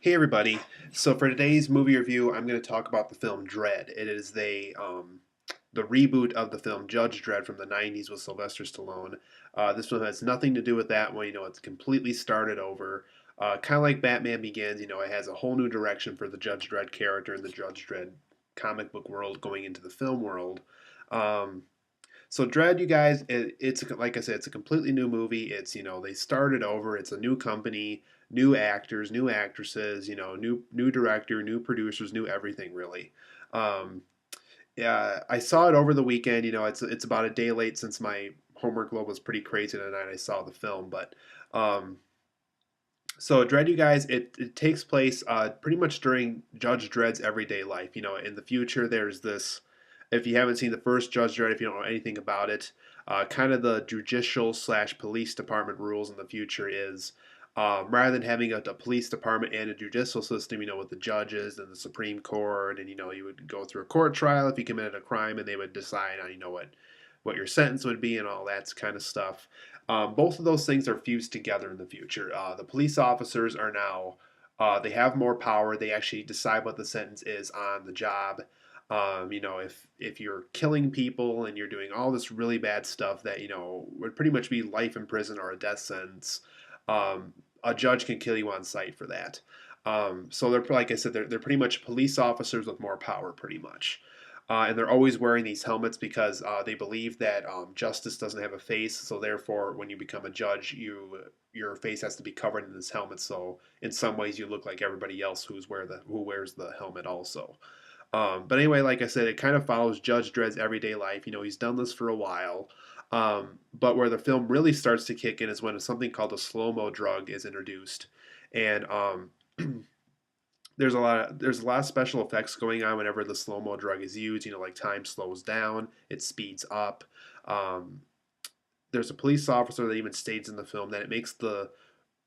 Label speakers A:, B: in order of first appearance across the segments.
A: Hey everybody. So for today's movie review, I'm going to talk about the film Dredd. It is the reboot of the film Judge Dredd from the 90s with Sylvester Stallone. This one has nothing to do with that one. It's completely started over. Kind of like Batman Begins, it has a whole new direction for the Judge Dredd character in the Judge Dredd comic book world going into the film world. Um, so Dread, you guys, it's like I said, it's a completely new movie. They started over. It's a new company, new actors, new actresses, new director, new producers, new everything really. Um, yeah, I saw it over the weekend. It's about a day late since my homework load was pretty crazy the night I saw the film. But um, so Dread, you guys, it takes place pretty much during Judge Dredd's everyday life. In the future, there's this. If you haven't seen the first Judge Dredd, if you don't know anything about it, kind of the judicial slash police department rules in the future is rather than having a police department and a judicial system, with the judges and the Supreme Court, and you would go through a court trial if you committed a crime, and they would decide on what your sentence would be and all that kind of stuff. Both of those things are fused together in the future. The police officers are now they have more power. They actually decide what the sentence is on the job. If you're killing people and you're doing all this really bad stuff that would pretty much be life in prison or a death sentence, um, a judge can kill you on sight for that. So they're like I said, they're pretty much police officers with more power, pretty much. And they're always wearing these helmets because they believe that justice doesn't have a face. So therefore, when you become a judge, your face has to be covered in this helmet. So in some ways, you look like everybody else who wears the helmet also. But anyway, like I said, it kind of follows Judge Dredd's everyday life. He's done this for a while. But where the film really starts to kick in is when something called a slow mo drug is introduced, and there's a lot of special effects going on whenever the slow mo drug is used. Like time slows down, it speeds up. Um, there's a police officer that even states in the film that it makes the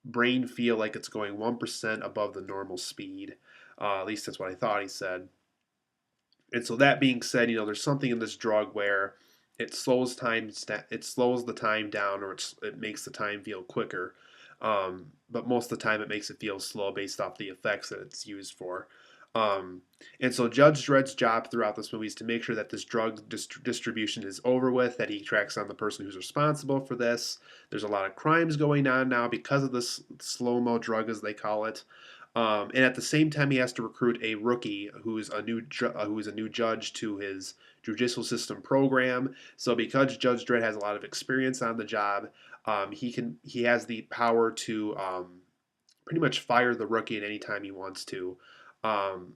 A: brain feel like it's going 1% above the normal speed. At least that's what I thought he said. And so that being said, there's something in this drug where it slows the time down, or it makes the time feel quicker. But most of the time, it makes it feel slow based off the effects that it's used for. Um, and so Judge Dredd's job throughout this movie is to make sure that this drug distribution is over with, that he tracks down the person who's responsible for this. There's a lot of crimes going on now because of this slow mo drug, as they call it. And at the same time, he has to recruit a rookie who is a new judge to his judicial system program. So because Judge Dredd has a lot of experience on the job, he has the power to pretty much fire the rookie at any time he wants to. Um,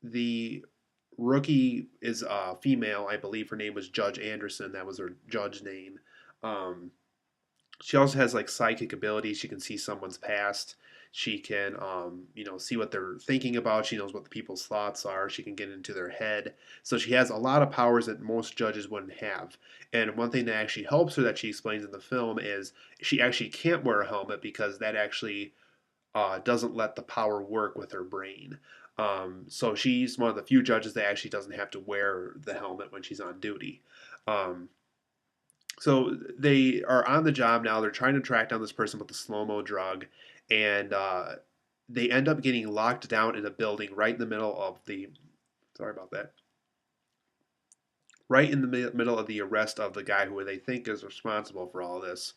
A: the rookie is female, I believe her name was Judge Anderson. That was her judge name. Um, she also has like psychic abilities. She can see someone's past. She can, see what they're thinking about. She knows what the people's thoughts are. She can get into their head. So she has a lot of powers that most judges wouldn't have. And one thing that actually helps her that she explains in the film is she actually can't wear a helmet because that actually doesn't let the power work with her brain. So she's one of the few judges that actually doesn't have to wear the helmet when she's on duty. Um, so they are on the job now. They're trying to track down this person with the slow mo drug, and they end up getting locked down in a building right in the middle of the. Sorry about that. Right in the middle of the arrest of the guy who they think is responsible for all this,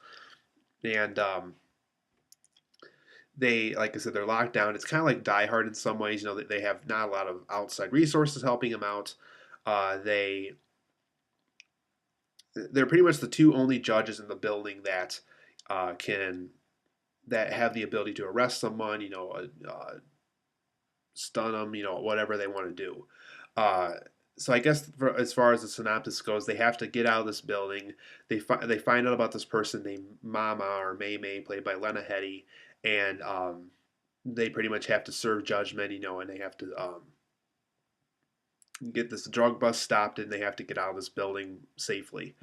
A: and like I said, they're locked down. It's kind of like Die Hard in some ways. They have not a lot of outside resources helping them out. They they're pretty much the two only judges in the building that can that have the ability to arrest someone, stun them, whatever they want to do. Uh, so I guess as far as the synopsis goes, they have to get out of this building. They find out about this person named Mama or May May, played by Lena Headey, and they pretty much have to serve judgment, and they have to get this drug bust stopped, and they have to get out of this building safely.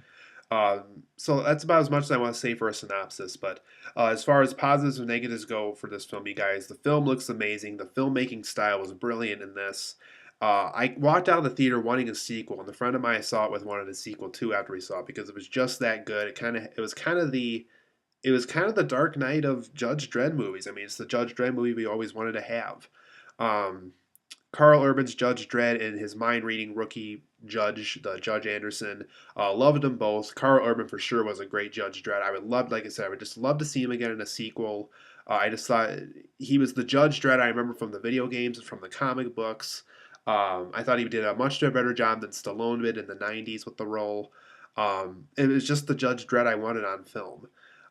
A: So that's about as much as I want to say for a synopsis. But as far as positives and negatives go for this film, you guys, the film looks amazing. The filmmaking style was brilliant in this. I walked out of the theater wanting a sequel, and the friend of mine I saw it with wanted a sequel too after we saw it because it was just that good. It was kind of the it was kind of the Dark Knight of Judge Dredd movies. I mean, it's the Judge Dredd movie we always wanted to have. Um, Carl Urban's Judge Dredd and his mind reading rookie judge, the Judge Anderson, loved them both. Carl Urban for sure was a great Judge Dredd. I would love, like I said, I would just love to see him again in a sequel. I just thought he was the Judge Dredd I remember from the video games and from the comic books. I thought he did a much better job than Stallone did in the '90s with the role. It was just the Judge Dredd I wanted on film.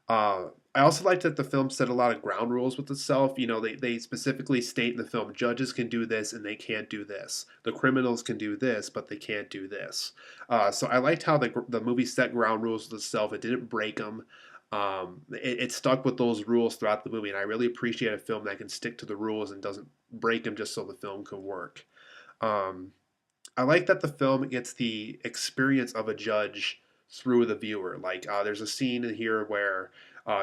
A: I also liked that the film set a lot of ground rules with itself. You know, they specifically state in the film judges can do this and they can't do this. The criminals can do this, but they can't do this. So I liked how the movie set ground rules with itself. It didn't break them. It stuck with those rules throughout the movie, and I really appreciate a film that can stick to the rules and doesn't break them just so the film can work. Um, I like that the film gets the experience of a judge through the viewer. Like, there's a scene in here where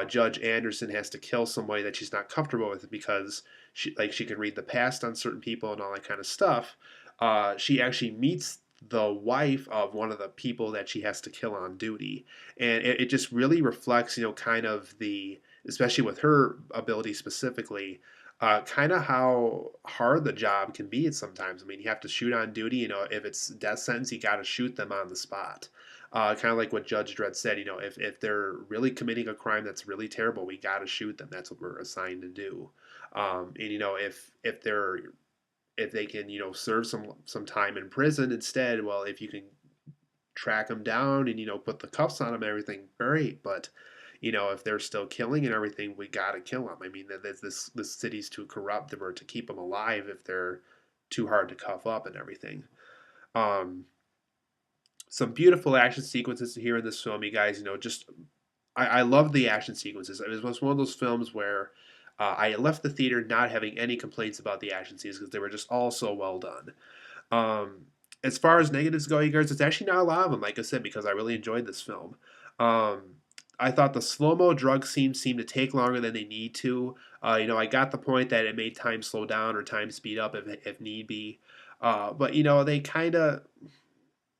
A: Judge Anderson has to kill somebody that she's not comfortable with because she can read the past on certain people and all that kind of stuff. She actually meets the wife of one of the people that she has to kill on duty, and it just really reflects, kind of especially with her ability specifically, kind of how hard the job can be sometimes. I mean, you have to shoot on duty. If it's death sentence, you got to shoot them on the spot. Kind of like what Judge Dredd said. If they're really committing a crime that's really terrible, we got to shoot them. That's what we're assigned to do. And if they can serve some time in prison instead, well, if you can track them down and put the cuffs on them and everything, great. But if they're still killing and everything, we gotta kill them. I mean, this city's too corrupt or to keep them alive if they're too hard to cuff up and everything. Um, some beautiful action sequences here in this film, you guys. Just I love the action sequences. It was one of those films where I left the theater not having any complaints about the action scenes because they were just all so well done. Um, as far as negatives go, you guys, it's actually not a lot of them, like I said, because I really enjoyed this film. Um, I thought the slow mo drug scenes seemed to take longer than they need to. I got the point that it made time slow down or time speed up if need be. But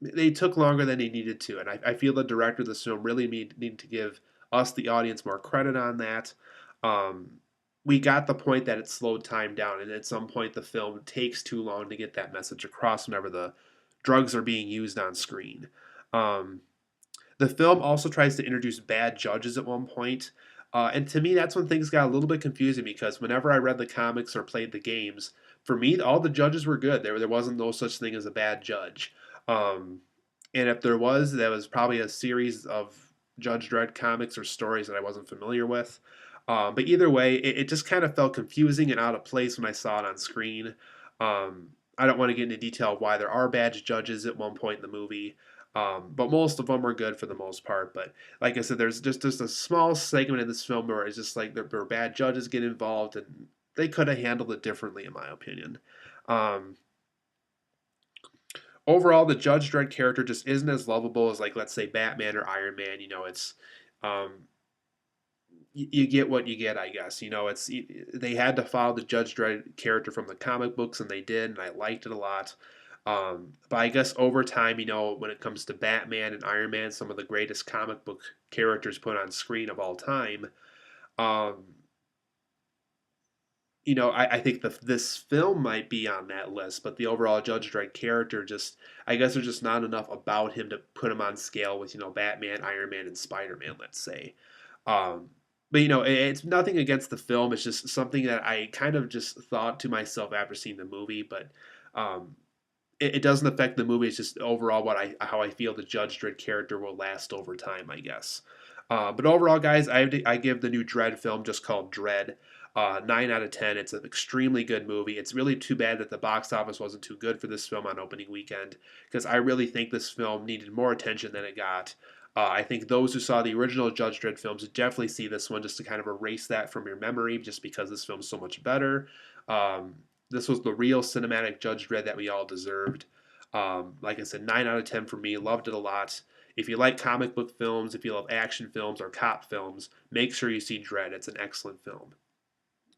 A: they took longer than they needed to, and I feel the director of this film really need to give us, the audience, more credit on that. Um, we got the point that it slowed time down, and at some point the film takes too long to get that message across whenever the drugs are being used on screen. Um, the film also tries to introduce bad judges at one point. And to me, that's when things got a little bit confusing because whenever I read the comics or played the games, for me, all the judges were good. There wasn't no such thing as a bad judge. Um, and if there was, that was probably a series of Judge Dredd comics or stories that I wasn't familiar with. But either way, it just kind of felt confusing and out of place when I saw it on screen. I don't want to get into detail why there are bad judges at one point in the movie. But most of them are good for the most part. But like I said, there's just a small segment in this film where it's just like there bad judges get involved, and they could have handled it differently, in my opinion. Um, Overall, the Judge Dredd character just isn't as lovable as, like, let's say Batman or Iron Man. It's um, you get what you get, I guess. They had to follow the Judge Dredd character from the comic books, and they did, and I liked it a lot. But I guess over time, when it comes to Batman and Iron Man, some of the greatest comic book characters put on screen of all time, um, I think this film might be on that list, but the overall Judge Dredd character I guess there's just not enough about him to put him on scale with, Batman, Iron Man, and Spider Man, let's say. Um, but, it's nothing against the film. It's just something that I kind of just thought to myself after seeing the movie, but um, it doesn't affect the movie. It's just overall how I feel the Judge Dredd character will last over time, I guess. But overall, guys, I give the new Dredd film, just called Dredd, 9 out of 10. It's an extremely good movie. It's really too bad that the box office wasn't too good for this film on opening weekend, because I really think this film needed more attention than it got. I think those who saw the original Judge Dredd films would definitely see this one just to kind of erase that from your memory, just because this film's so much better. Um, this was the real cinematic Judge Dredd that we all deserved. Like I said, 9 out of 10 for me. Loved it a lot. If you like comic book films, if you love action films or cop films, make sure you see Dredd. It's an excellent film.